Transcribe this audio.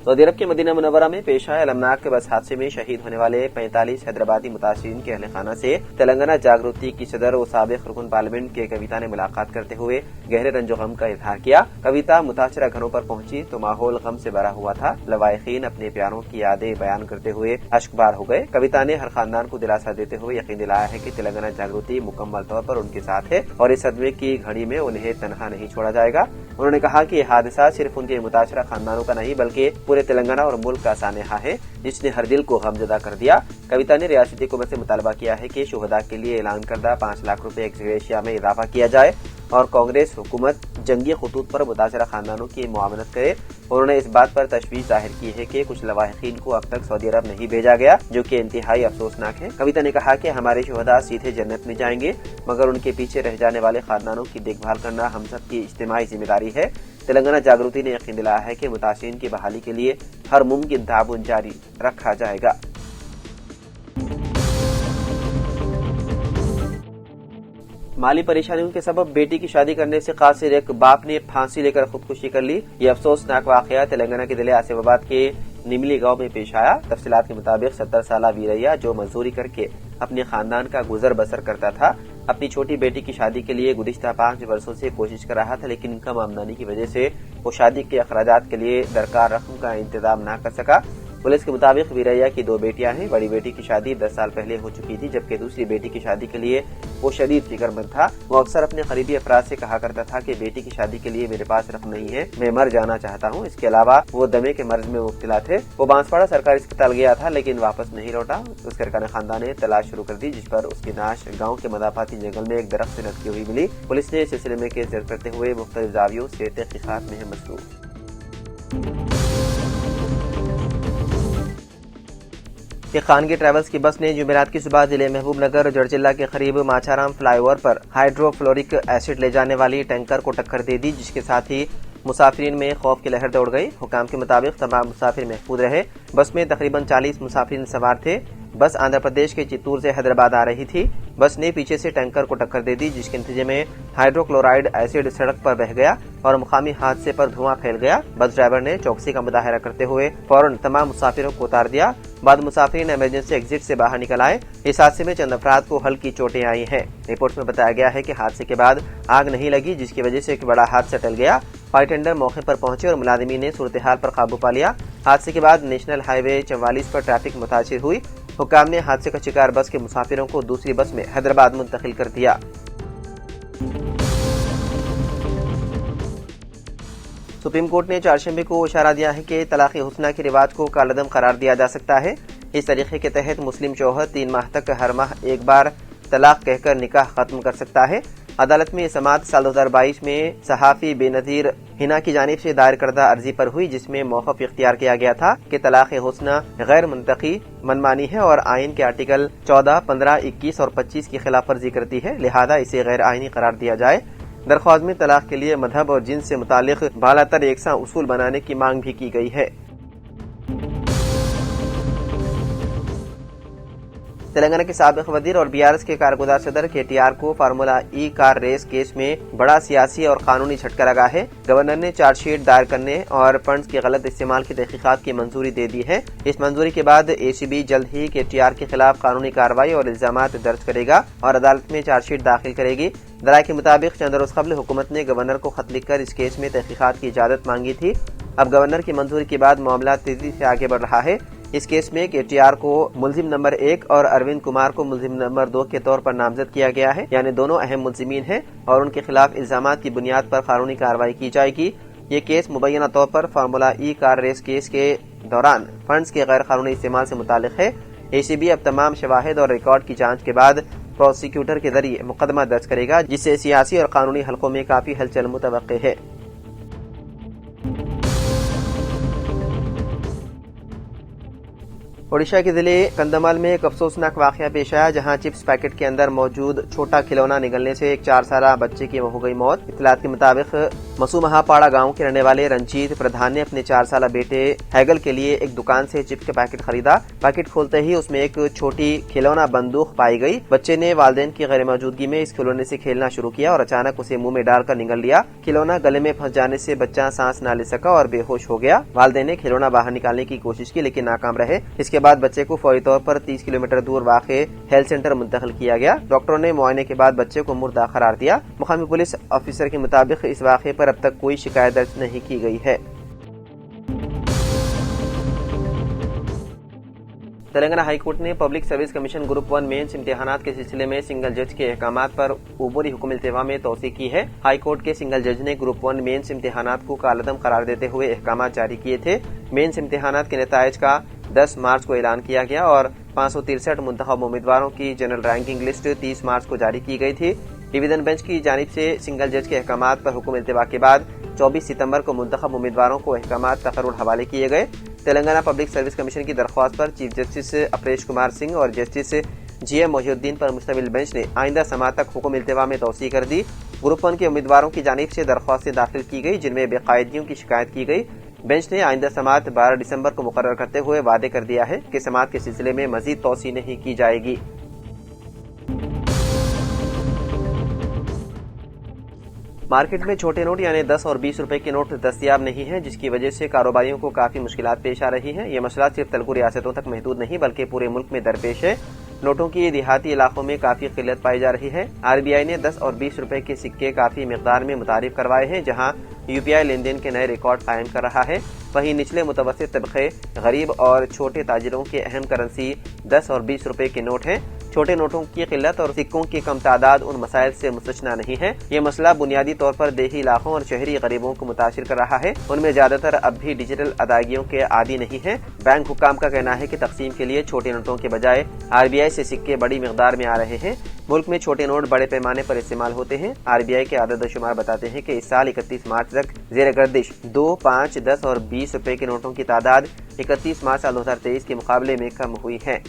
Saudi अरब के Medina Munawwara में पेश आए अलमनाक बस हादसे में शहीद होने वाले 45 हैदराबादी मुतासिरीन के अहले खाना से तेलंगाना जागृति की सदर और साबिक रुकन पार्लियामेंट के कविता ने मुलाकात करते हुए गहरे रंजो गम का इजहार किया। कविता मुतासरा घरों पर पहुंची तो माहौल गम से भरा हुआ था। लवाहिकीन अपने प्यारों की यादें बयान करते हुए अश्कबार हो गए। कविता ने हर खानदान को दिलासा देते हुए यकीन दिलाया है कि तेलंगाना जागृति मुकम्मल तौर पर उनके साथ है और इस सदमे की घड़ी में उन्हें तनहा नहीं छोड़ा जाएगा। उन्होंने कहा कि यह हादसा सिर्फ उनके मुतासरा खानदानों का नहीं बल्कि पूरे तेलंगाना और मुल्क का सानेहा है जिसने हर दिल को गमजदा कर दिया। कविता ने रियासती हुकूमत से मुतालबा किया है कि शुहदा के लिए ऐलान करदा 5 लाख रुपए एक्स ग्रेशिया में इजाफा किया जाए और कांग्रेस हुकूमत जंगी खतूत पर मुतासरा खानदानों की मुआवनत करे। उन्होंने इस बात पर तशवीश जाहिर की है कि कुछ लवाहिकीन को अब तक सऊदी अरब नहीं भेजा गया, जो कि इंतहाई अफसोसनाक है। कविता ने कहा कि हमारे शुहदा सीधे जन्नत में जाएंगे, मगर उनके पीछे रह जाने वाले खानदानों की देखभाल करना हम सब की इज्तिमाई जिम्मेदारी है। तेलंगाना जागृति ने यकीन दिलाया है कि मुतासिरीन की बहाली के लिए हर मुमकिन ताउन जारी रखा जाएगा। माली परेशानियों के सबब बेटी की शादी करने से कासिर एक बाप ने फांसी लेकर खुदकुशी कर ली। ये अफसोसनाक वाकया तेलंगाना के जिले आसिफाबाद के निमली गांव में पेश आया। तफसीलात के मुताबिक 70 साला वीरैया, जो मजदूरी करके अपने खानदान का गुजर बसर करता था, अपनी छोटी बेटी की शादी के लिए गुज़िश्ता 5 वर्षों से कोशिश कर रहा था, लेकिन कम आमदनी की वजह से वो शादी के अखराजात के लिए दरकार रकम का इंतजाम न कर सका। पुलिस के मुताबिक वीरैया की 2 बेटियां हैं। बड़ी बेटी की शादी 10 साल पहले हो चुकी थी, जबकि दूसरी बेटी की शादी के लिए वो शदीद फिक्रमंद था। वो अक्सर अपने करीबी अफराद से कहा करता था कि बेटी की शादी के लिए मेरे पास रकम नहीं है, मैं मर जाना चाहता हूँ। इसके अलावा वो दमे के मर्ज में मुब्तला थे। वो बांसवाड़ा सरकारी अस्पताल गया था, लेकिन वापस नहीं लौटा। उसके अरकान खानदान ने तलाश शुरू कर दी, जिस पर उसकी नाश गाँव के मदाफाती जंगल में एक दरख्त से लटकी हुई मिली। पुलिस ने इस सिलसिले में केस दर्ज करते हुए मुख्तलिफ जावियों से तहकीकात में है मसरूफ। कि खानगी ट्रैवल्स की बस ने जुमेरात की सुबह जिले महबूब नगर जड़चिल्ला के करीब माछाराम फ्लाईओवर पर हाइड्रोफ्लोरिक एसिड ले जाने वाली टैंकर को टक्कर दे दी, जिसके साथ ही मुसाफिरीन में खौफ की लहर दौड़ गई। हुकाम के मुताबिक तमाम मुसाफिर महफूज रहे। बस में तकरीबन 40 मुसाफिरीन सवार थे। बस आंध्र प्रदेश के चित्तूर से हैदराबाद आ रही थी। बस ने पीछे से टैंकर को टक्कर दे दी, जिसके नतीजे में हाइड्रोक्लोराइड एसिड सड़क पर बह गया और मुकामी हादसे पर धुआं फैल गया। बस ड्राइवर ने चौकसी का मुजाहरा करते हुए फौरन तमाम मुसाफिरों को उतार दिया। बाद मुसाफिरीन इमरजेंसी एग्जिट से बाहर निकल आए। इस हादसे में चंद अफराद को हल्की चोटें आई हैं। रिपोर्ट में बताया गया है कि हादसे के बाद आग नहीं लगी, जिसकी वजह से एक बड़ा हादसा टल गया। फायर टेंडर मौके पर पहुंचे और मुलाजिमीन ने सूरत हाल पर काबू पा लिया। हादसे के बाद नेशनल हाईवे 44 पर ट्रैफिक मुतासिर हुई। हुकाम ने हादसे का शिकार बस के मुसाफिरों को दूसरी बस में हैदराबाद मुंतकिल कर दिया। सुप्रीम कोर्ट ने चारशंबे को इशारा दिया है कि तलाक़ हुस्ना के रिवाज को कालदम करार दिया जा सकता है। इस तरीके के तहत मुस्लिम शौहर 3 माह तक हर माह एक बार तलाक कहकर निकाह खत्म कर सकता है। अदालत में समाअत साल 2022 में सहाफ़ी बेनज़ीर हिना की जानिब से दायर करदा अर्जी पर हुई, जिसमें मौक़िफ़ इख्तियार किया गया था कि तलाक़ हुस्ना गैर मुंतकी मनमानी है और आइन के आर्टिकल 14, 15, 21 और 25 की खिलाफ वर्जी करती है, लिहाजा इसे गैर आइनी करार दिया जाए। दरख्वास्त में तलाक के लिए मजहब और जिन्स से मुतालिक बालातर एकसा उसूल बनाने की मांग भी की गई है। तेलंगाना के साबिक वजीर और बीआरएस के कारगुजार सदर केटीआर को फार्मूला ई कार रेस केस में बड़ा सियासी और कानूनी झटका लगा है। गवर्नर ने चार्जशीट दायर करने और फंड्स के गलत इस्तेमाल की तहकीकात की मंजूरी दे दी है। इस मंजूरी के बाद एसीबी जल्द ही केटीआर के खिलाफ कानूनी कार्रवाई और इल्जामात दर्ज करेगा और अदालत में चार्जशीट दाखिल करेगी। दराये के मुताबिक चंद रोज कबल हुकूमत ने गवर्नर को खत लिखकर इस केस में तहकीकात की इजाजत मांगी थी। अब गवर्नर की मंजूरी के बाद मामला तेजी से आगे बढ़ रहा है। इस केस में केटीआर को मुल्जिम नंबर 1 और अरविंद कुमार को मुल्जिम नंबर 2 के तौर पर नामजद किया गया है, यानी दोनों अहम मुल्जिमीन हैं और उनके खिलाफ इल्जामात की बुनियाद पर कानूनी कार्रवाई की जाएगी। ये केस मुबैना तौर पर फार्मूला ई कार रेस केस के दौरान फंड्स के गैर कानूनी इस्तेमाल से मुतालिक है। एसीबी अब तमाम शवाहिद और रिकॉर्ड की जांच के बाद प्रोसिक्यूटर के जरिए मुकदमा दर्ज करेगा, जिससे सियासी और कानूनी हलकों में काफी हलचल मुतवक्के है। ओडिशा के जिले कंधमाल में एक अफसोसनाक वाकया पेश आया, जहां चिप्स पैकेट के अंदर मौजूद छोटा खिलौना निगलने से एक 4 साला बच्चे की हो गई मौत। इत्तलात के मुताबिक मसूमहापाड़ा गांव के रहने वाले रंजीत प्रधान ने अपने 4 साल बेटे हैगल के लिए एक दुकान से चिप्स के पैकेट खरीदा। पैकेट खोलते ही उसमें एक छोटी खिलौना बंदूक पाई गई। बच्चे ने वालिदैन की गैर मौजूदगी में इस खिलौने से खेलना शुरू किया और अचानक उसे मुंह में डालकर निगल लिया। खिलौना गले में फंस जाने से बच्चा सांस न ले सका और बेहोश हो गया। वालिदैन ने खिलौना बाहर निकालने की कोशिश की लेकिन नाकाम रहे। इसके बाद बच्चे को फौरी तौर पर 30 किलोमीटर दूर वाक़े हेल्थ सेंटर मुंतकिल किया गया। डॉक्टरों ने मुआयने के बाद बच्चे को मुर्दा करार दिया। मुकामी पुलिस ऑफिसर के मुताबिक इस वाक़े पर अब तक कोई शिकायत दर्ज नहीं की गई है। तेलंगाना हाई कोर्ट ने public service commission group 1 mains इम्तिहानात के सिलसिले में सिंगल जज के अहकामात पर उबूरी हुक्म इल्तिवा में तौसीक की है। हाई कोर्ट के सिंगल जज ने ग्रुप 1 मेंस इम्तिहानात को कालअदम करार देते हुए अहकामात जारी किए थे। मेंस इम्तिहानात के नताइज का 10 मार्च को ऐलान किया गया और 563 मुंतखब उम्मीदवारों की जनरल रैंकिंग लिस्ट 30 मार्च को जारी की गई थी। डिवीजन बेंच की जानिब से सिंगल जज के अहकामात पर हुक्म इल्तिवा के बाद 24 सितंबर को मुंतखब उम्मीदवारों को अहकामात तकर्रुर हवाले किए गए। तेलंगाना पब्लिक सर्विस कमीशन की दरख्वास्त पर चीफ जस्टिस अपरेश कुमार सिंह और जस्टिस GM मोहिउद्दीन पर मुश्तमिल बेंच ने आइंदा समाअत तक हुक्म इल्तिवा में तौसी कर दी। ग्रुप 1 के उम्मीदवारों की जानिब से दरख्वास्तें दाखिल की गई जिनमें बेकायदगियों की शिकायत की गई। बेंच ने आइंदा समाअत 12 दिसंबर को मुकर्रर करते हुए वादे कर दिया है कि समाअत के सिलसिले में मजीद तौसी नहीं की जाएगी। मार्केट में छोटे नोट यानी 10 और 20 रुपए के नोट दस्तयाब नहीं है, जिसकी वजह से कारोबारियों को काफी मुश्किलात पेश आ रही हैं। ये मसला सिर्फ तेलुगु रियासतों तक महदूद नहीं बल्कि पूरे मुल्क में दरपेश है। नोटों की देहाती इलाकों में काफी किल्लत पाई जा रही है। RBI ने 10 और 20 रुपए के सिक्के काफी मिकदार में मुतारिफ करवाए हैं, जहां UPI लेन देन के नए रिकॉर्ड कायम कर रहा है। वहीं निचले मुतवस्सित तबके, गरीब और छोटे ताजिरों के अहम करेंसी 10 और 20 रुपए के नोट हैं। छोटे नोटों की किल्लत और सिक्कों की कम तादाद उन मसाइल से मुस्तस्ना नहीं है। ये मसला बुनियादी तौर पर देही इलाकों और शहरी गरीबों को मुतासिर कर रहा है। उनमें ज्यादातर अब भी डिजिटल अदायगियों के आदी नहीं है। बैंक हुक्काम का कहना है कि तकसीम के लिए छोटे नोटों के बजाय RBI से सिक्के बड़ी मिकदार में आ रहे हैं। मुल्क में छोटे नोट बड़े पैमाने पर इस्तेमाल होते हैं। RBI के आदद शुमार बताते हैं कि इस साल 31 मार्च तक जेर गर्दिश 2, 5, 10 और 20 रुपए के नोटों की तादाद 31 मार्च साल 2023 के मुकाबले में कम हुई है।